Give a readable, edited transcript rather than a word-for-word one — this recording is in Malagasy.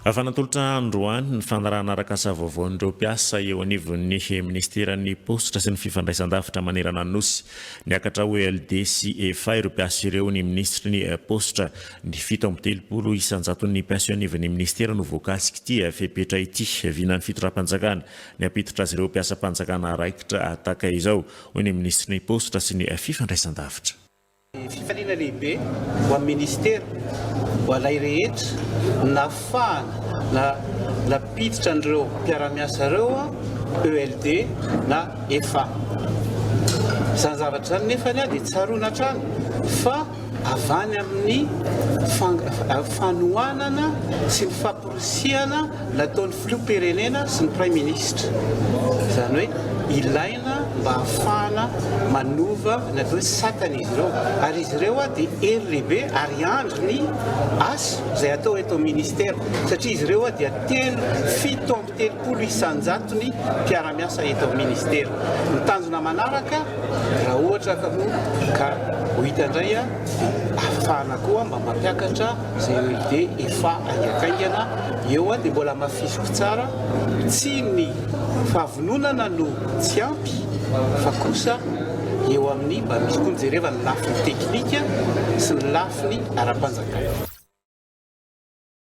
Fanatolotra androany ny fanarahana arakasa vaovaon'ireo mpiasa eo anivon'ny ministeran'ny postra sy ny fifandraisan-davitra manerana ny nosy. Niakatra OLD sy EFA ireo mpiasa ireo ny ministry ny postra ny 7 isanjaton'ny mpiasa eo anivon'ny ministera no voakasika ity fepetra ity vinan'ny fitoram-panjakana. Niampitotra azy ireo mpiasa mpanjakana raikitra ataka izao hoy ny ministry ny postra sy ny fifandraisan-davitra. Fifaliana lehibe ho amin'ny ministera ho alay rehetra nafahana napiditra an'ireo mpiara-miasa ireo ELD na EFA. Izany zavatra zany nefa dia tsaroana hatrany fa avany amin'ny fanohanana sy ny famporisihana nataon'ny filoham-pirenena sy ny prime ministre. Izany hoe ilaina mba ahafahana manova natao hoe satana izy ireo, ary izy ireo dia hery lehibe ary andro ny asa izay atao eto ministera, satria izy ireo dia 7 isanjatony mpiara-miasa eto ministera. Ny tanjona manaraka raha ohatra ka ho hita indray ahafahana koa mba mampiakatra izay OLD EFA aingakaingana eo dia mbola mafisiko tsara tsy ny fahavononana no tsy ampy fa kosa eo amin'ny mba misy koa jereva ny lafiny teknika sy ny lafiny ara-panjakana.